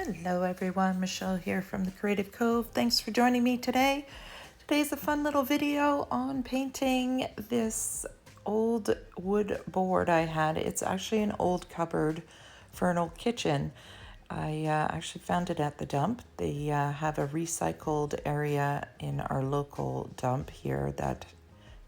Hello everyone, Michelle here from the Creative Cove. Thanks for joining me today. Today's a fun little video on painting this old wood board I had. It's actually an old cupboard for an old kitchen. I actually found it at the dump. They have a recycled area in our local dump here that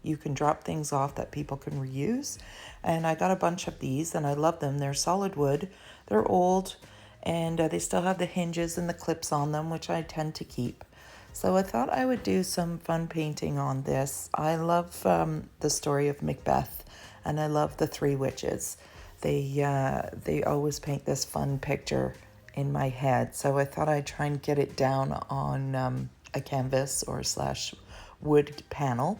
you can drop things off that people can reuse. And I got a bunch of these and I love them. They're solid wood, they're old, and they still have the hinges and the clips on them, which I tend to keep. So I thought I would do some fun painting on this. I love the story of Macbeth, and I love the three witches. They always paint this fun picture in my head, so I thought I'd try and get it down on a canvas or slash wood panel.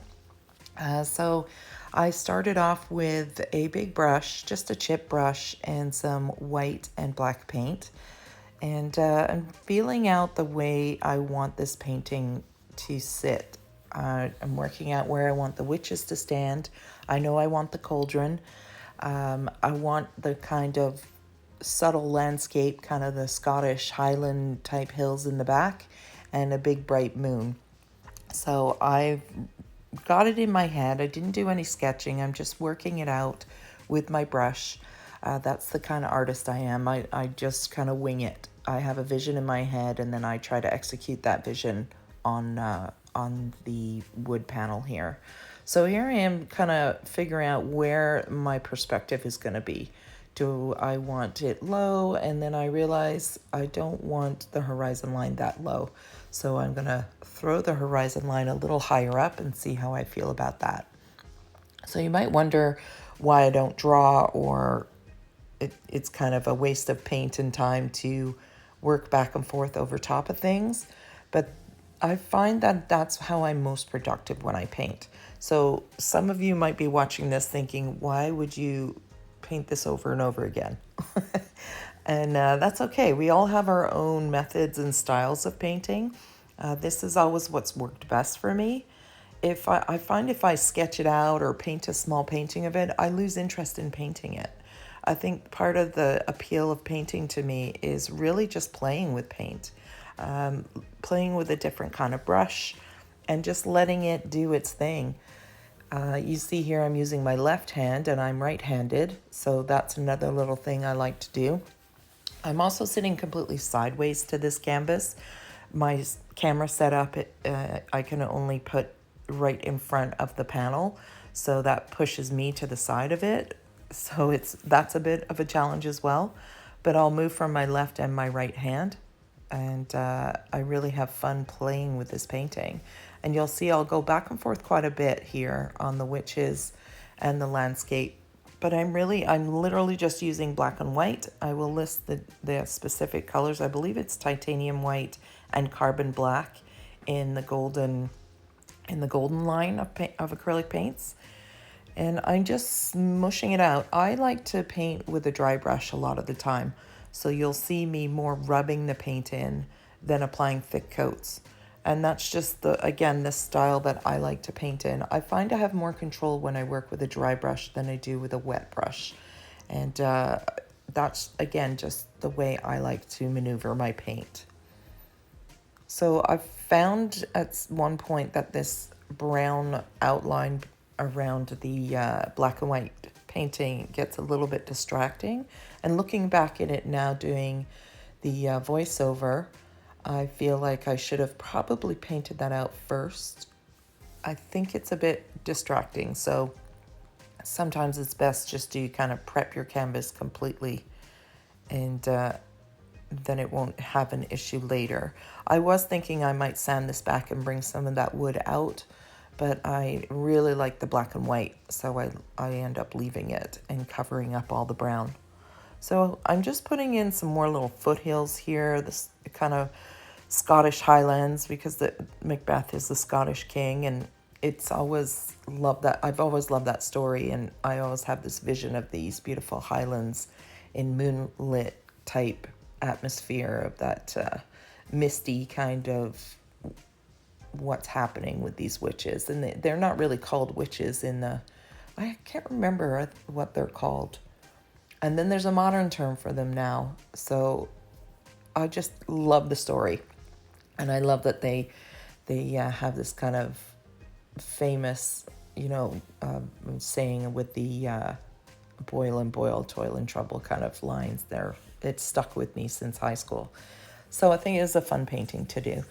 So I started off with a big brush, just a chip brush, and some white and black paint. And I'm feeling out the way I want this painting to sit. I'm working out where I want the witches to stand. I know I want the cauldron. I want the kind of subtle landscape, kind of the Scottish Highland type hills in the back, and a big bright moon. So I've got it in my head. I didn't do any sketching. I'm just working it out with my brush. That's the kind of artist I am. I just kind of wing it. I have a vision in my head, and then I try to execute that vision on the wood panel here. So here I am kind of figuring out where my perspective is going to be. Do I want it low? And then I realize I don't want the horizon line that low. So I'm going to throw the horizon line a little higher up and see how I feel about that. So you might wonder why I don't draw, or it's kind of a waste of paint and time to work back and forth over top of things. But I find that that's how I'm most productive when I paint. So some of you might be watching this thinking, why would you paint this over and over again? And that's okay. We all have our own methods and styles of painting. This is always what's worked best for me. If I find if I sketch it out or paint a small painting of it, I lose interest in painting it. I think part of the appeal of painting to me is really just playing with paint, playing with a different kind of brush, and just letting it do its thing. You see here I'm using my left hand and I'm right-handed, so that's another little thing I like to do. I'm also sitting completely sideways to this canvas. My camera setup, I can only put right in front of the panel, so that pushes me to the side of it. So that's a bit of a challenge as well, but I'll move from my left and my right hand, and I really have fun playing with this painting. And you'll see I'll go back and forth quite a bit here on the witches and the landscape, but I'm literally just using black and white. I will list the specific colors. I believe it's titanium white and carbon black in the golden line of acrylic paints. And I'm just smushing it out. I like to paint with a dry brush a lot of the time. So you'll see me more rubbing the paint in than applying thick coats. And that's just the style that I like to paint in. I find I have more control when I work with a dry brush than I do with a wet brush. And that's, again, just the way I like to maneuver my paint. So I've found at one point that this brown outline around the black and white painting gets a little bit distracting. And looking back at it now, doing the voiceover, I feel like I should have probably painted that out first. I think it's a bit distracting, so sometimes it's best just to kind of prep your canvas completely, and then it won't have an issue later. I was thinking I might sand this back and bring some of that wood out, but I really like the black and white, so I end up leaving it and covering up all the brown. So I'm just putting in some more little foothills here, this kind of Scottish Highlands, because Macbeth is the Scottish king, and it's always loved that. I've always loved that story, and I always have this vision of these beautiful Highlands in moonlit type atmosphere of that misty kind of what's happening with these witches. And they're not really called witches I can't remember what they're called. And then there's a modern term for them now. So I just love the story. And I love that they have this kind of famous, saying with the boil and boil, toil and trouble kind of lines there. It's stuck with me since high school. So I think it is a fun painting to do.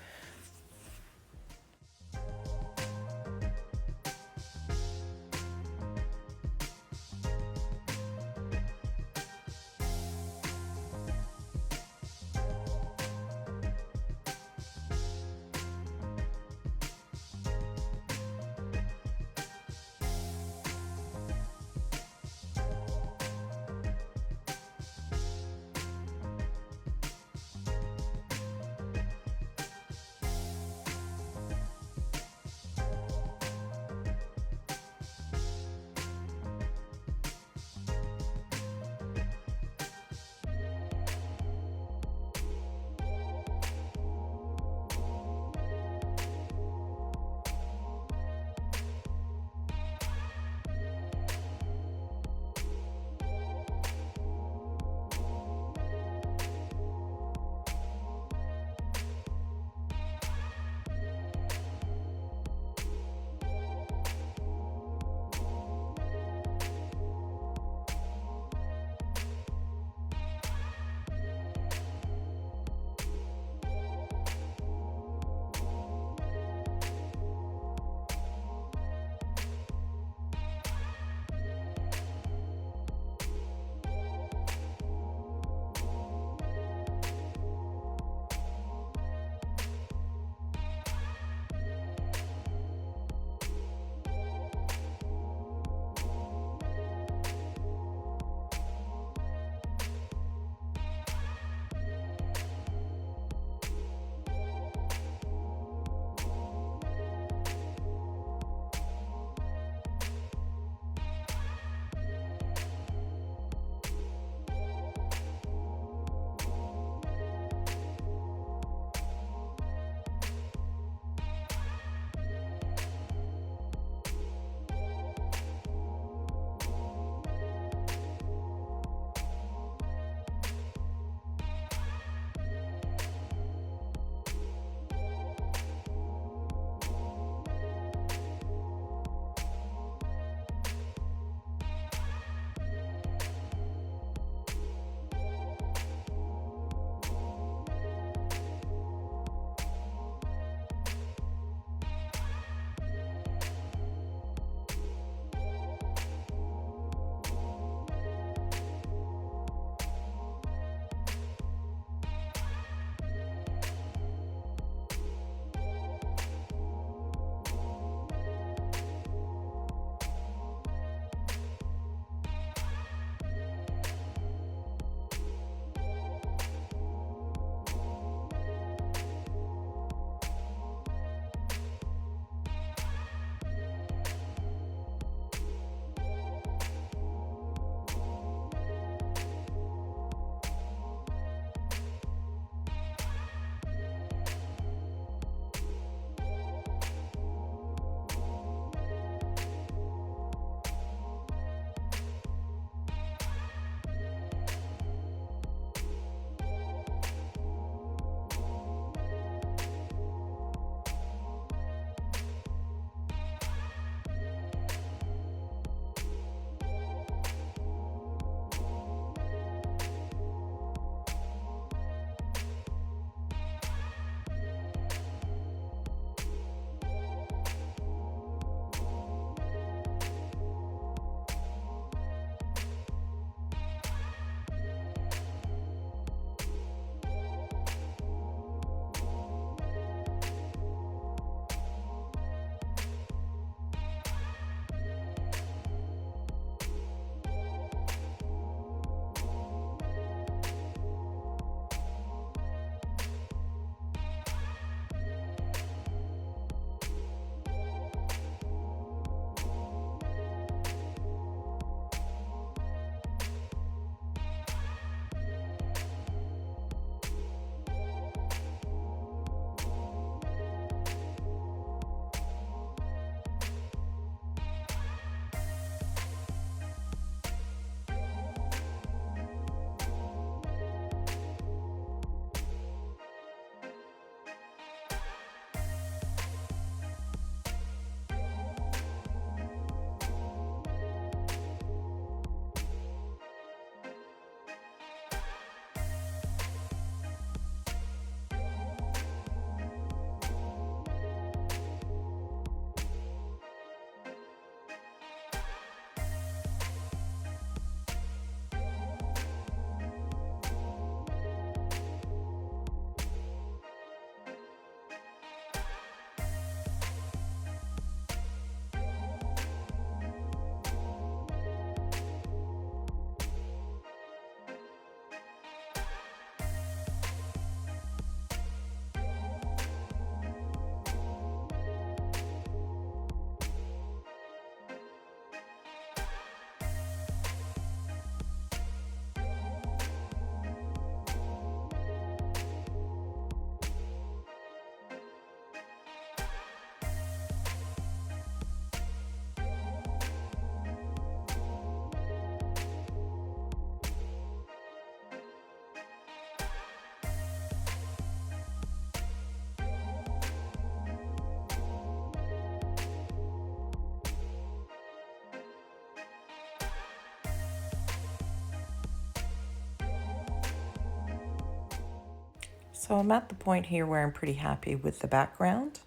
So I'm at the point here where I'm pretty happy with the background,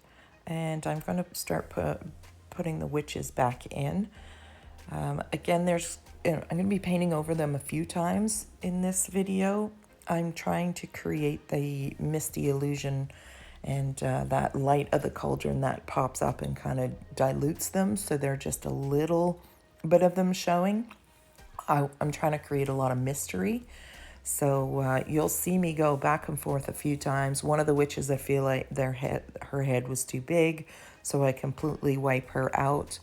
and I'm going to start putting the witches back in. Again, I'm going to be painting over them a few times in this video. I'm trying to create the misty illusion and that light of the cauldron that pops up and kind of dilutes them, so they're just a little bit of them showing. I'm trying to create a lot of mystery. So you'll see me go back and forth a few times. One of the witches, I feel like her head was too big, so I completely wipe her out.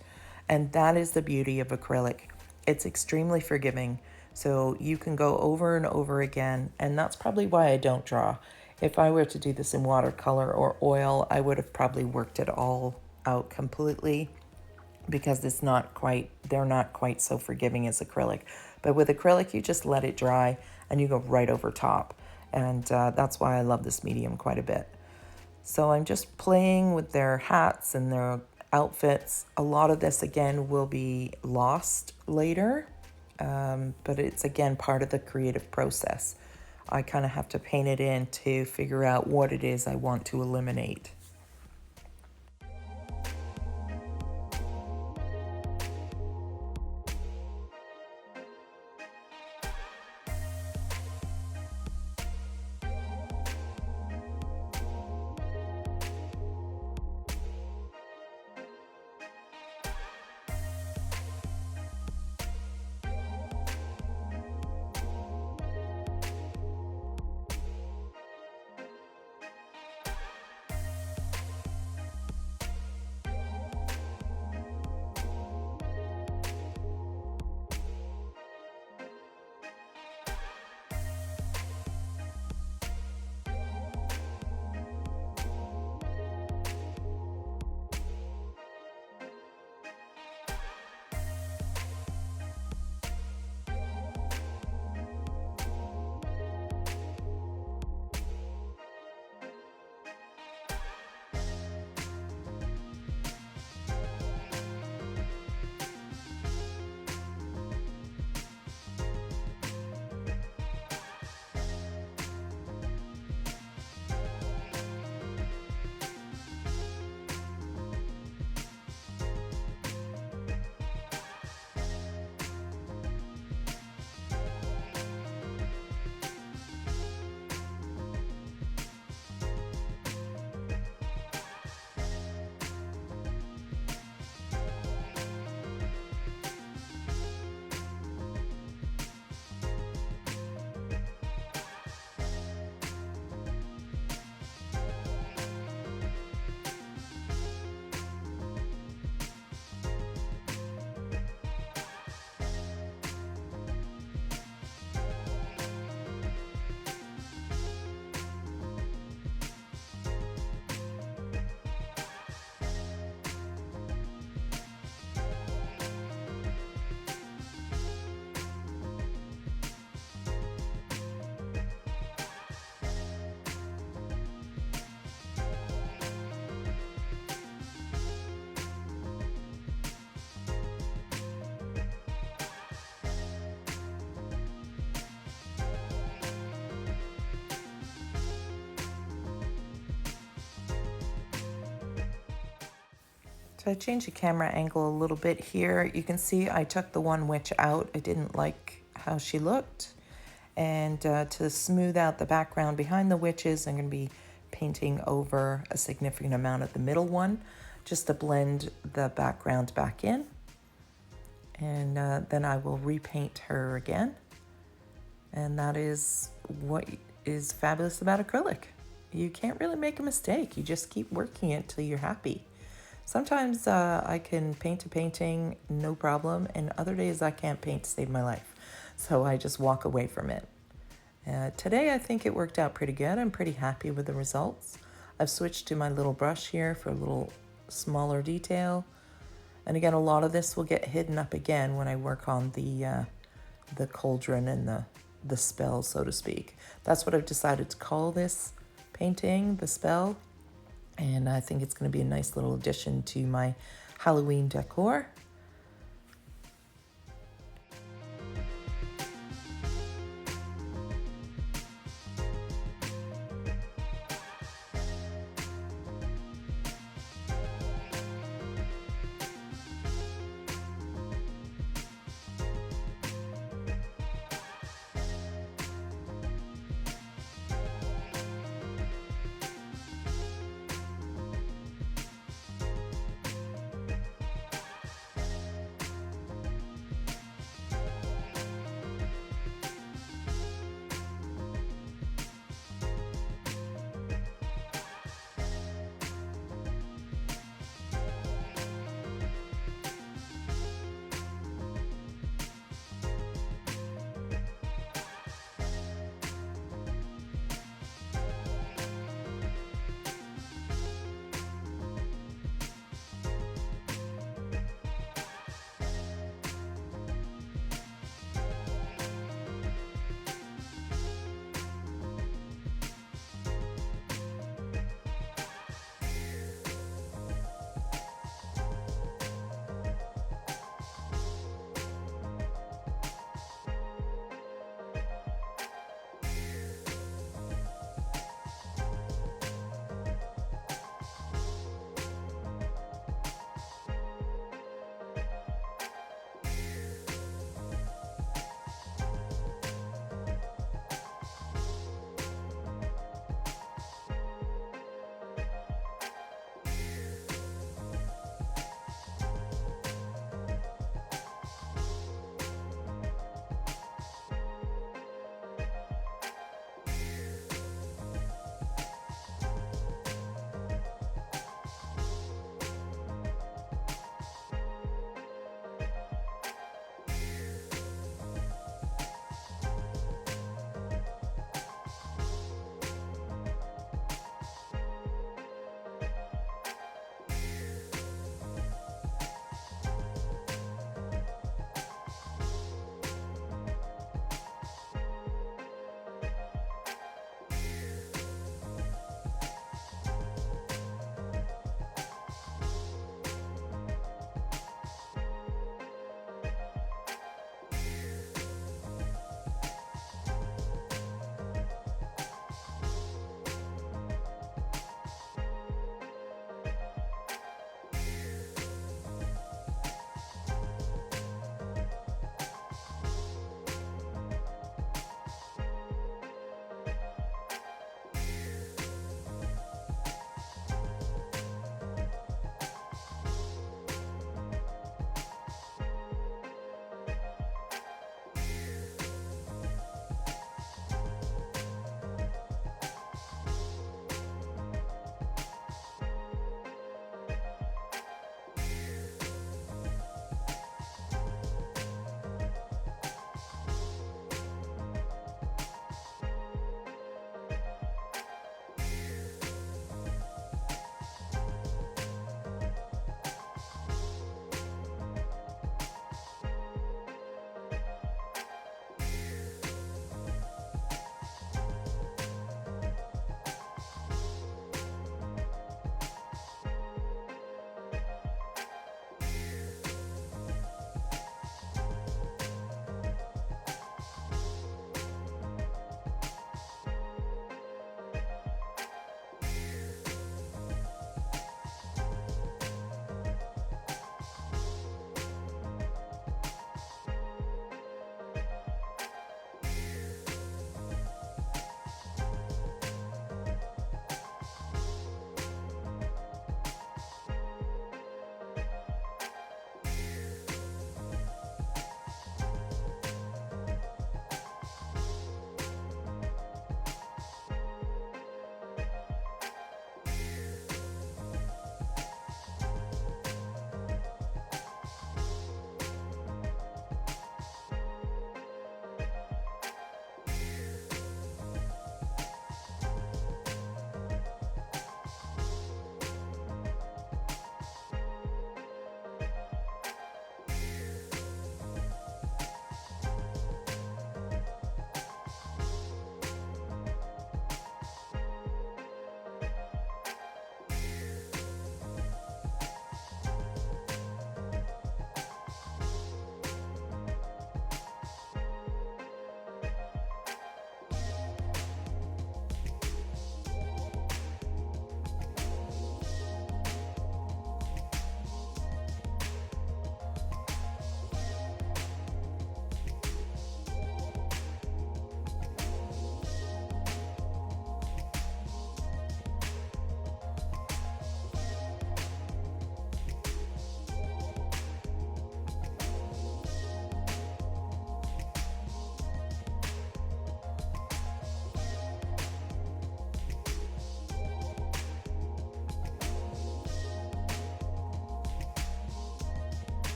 And that is the beauty of acrylic. It's extremely forgiving, so you can go over and over again, and that's probably why I don't draw. If I were to do this in watercolor or oil, I would have probably worked it all out completely, because they're not quite so forgiving as acrylic. But with acrylic, you just let it dry and you go right over top. And that's why I love this medium quite a bit. So I'm just playing with their hats and their outfits. A lot of this, again, will be lost later, but it's, again, part of the creative process. I kind of have to paint it in to figure out what it is I want to eliminate. So I changed the camera angle a little bit here. You can see I took the one witch out. I didn't like how she looked. And to smooth out the background behind the witches, I'm going to be painting over a significant amount of the middle one, just to blend the background back in. And then I will repaint her again. And that is what is fabulous about acrylic. You can't really make a mistake. You just keep working it till you're happy. Sometimes I can paint a painting, no problem, and other days I can't paint to save my life. So I just walk away from it. Today I think it worked out pretty good. I'm pretty happy with the results. I've switched to my little brush here for a little smaller detail. And again, a lot of this will get hidden up again when I work on the cauldron and the spell, so to speak. That's what I've decided to call this painting, the spell. And I think it's going to be a nice little addition to my Halloween decor.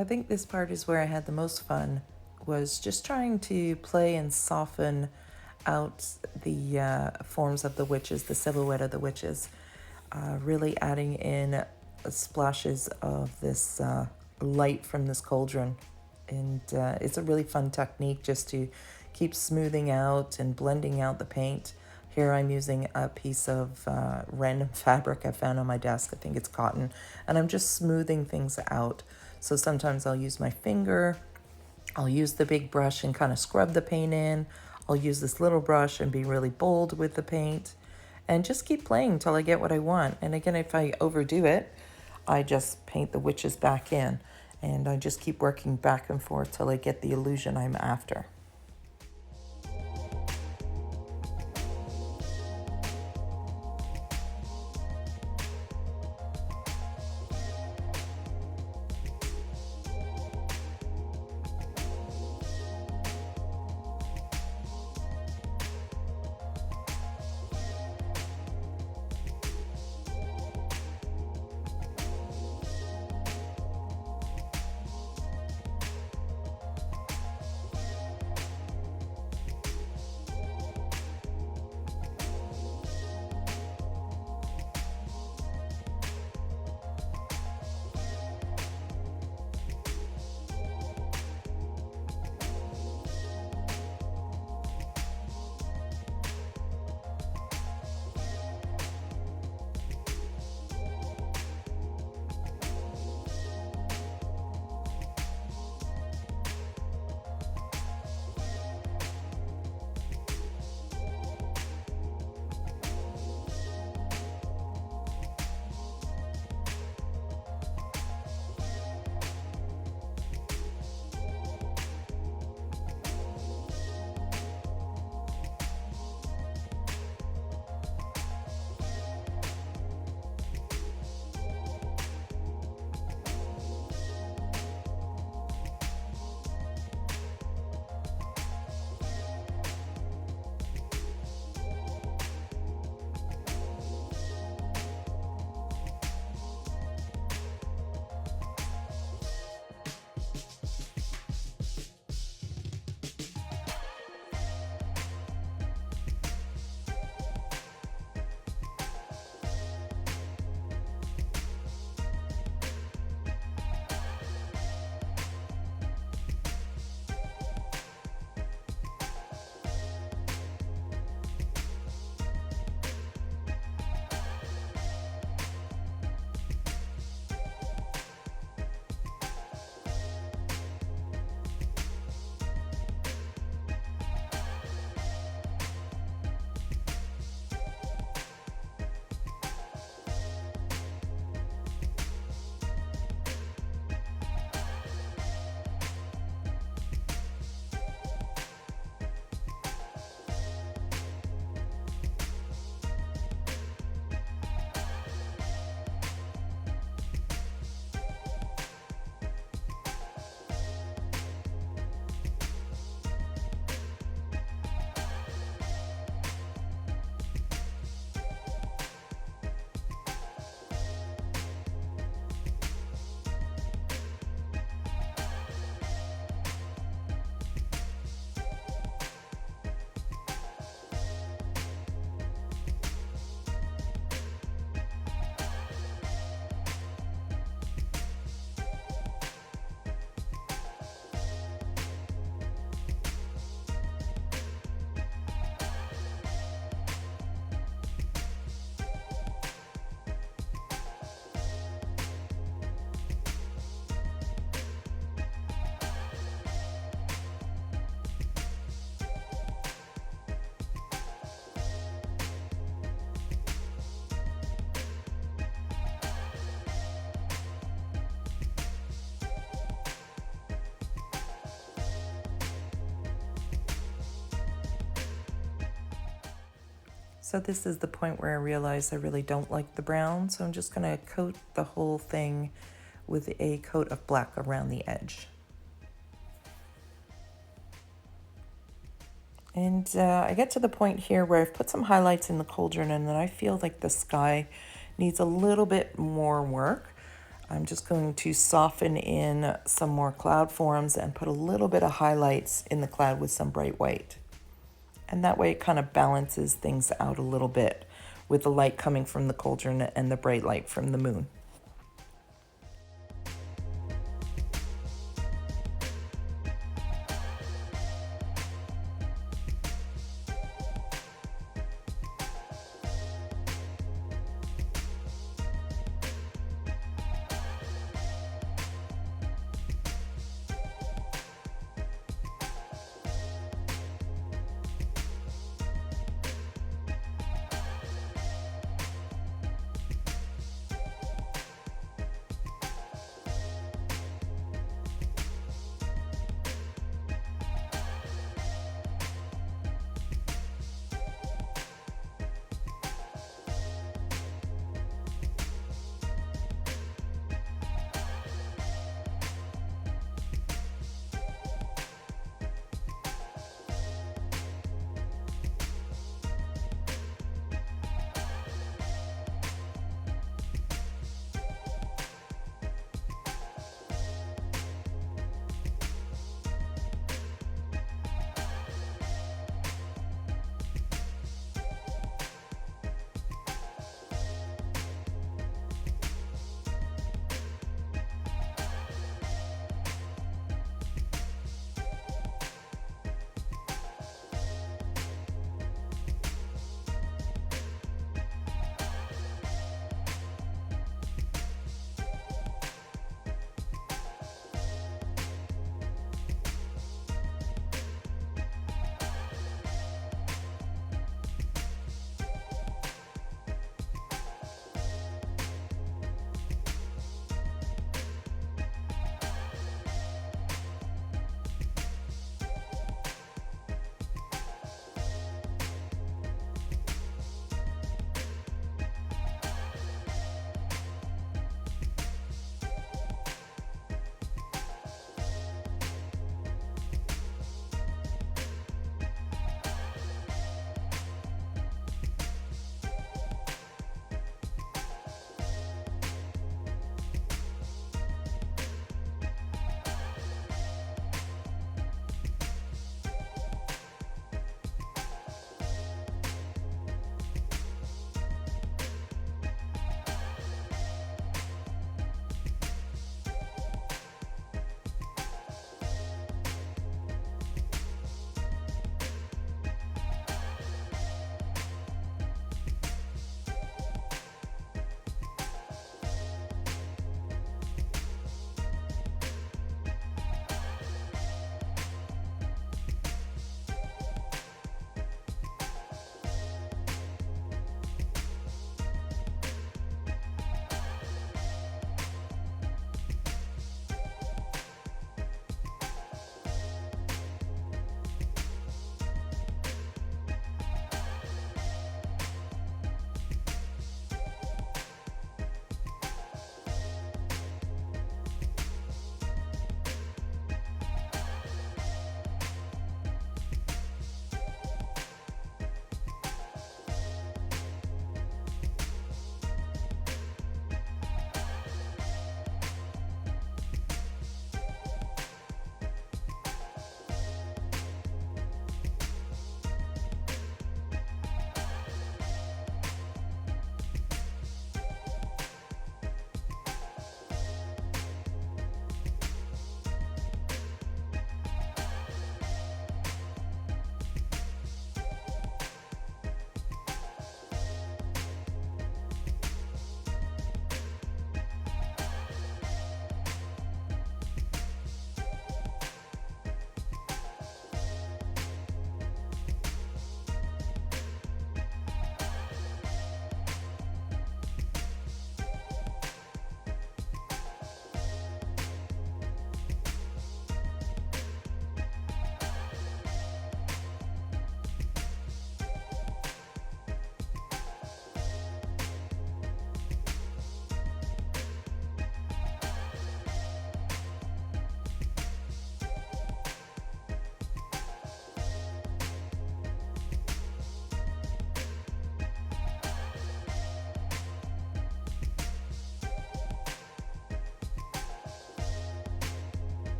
I think this part is where I had the most fun, was just trying to play and soften out the forms of the witches, the silhouette of the witches, really adding in splashes of this light from this cauldron. And it's a really fun technique just to keep smoothing out and blending out the paint. Here I'm using a piece of random fabric I found on my desk. I think it's cotton. And I'm just smoothing things out. So sometimes I'll use my finger. I'll use the big brush and kind of scrub the paint in. I'll use this little brush and be really bold with the paint. And just keep playing until I get what I want. And again, if I overdo it, I just paint the witches back in. And I just keep working back and forth till I get the illusion I'm after. So this is the point where I realize I really don't like the brown, so I'm just going to coat the whole thing with a coat of black around the edge. And I get to the point here where I've put some highlights in the cauldron, and then I feel like the sky needs a little bit more work. I'm just going to soften in some more cloud forms and put a little bit of highlights in the cloud with some bright white. And that way it kind of balances things out a little bit with the light coming from the cauldron and the bright light from the moon.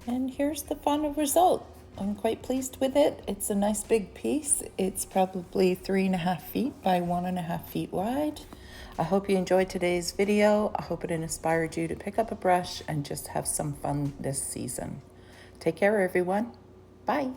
And here's the final result. I'm quite pleased with it. It's a nice big piece. It's probably 3.5 feet by 1.5 feet wide. I hope you enjoyed today's video. I hope it inspired you to pick up a brush and just have some fun this season. Take care, everyone. Bye.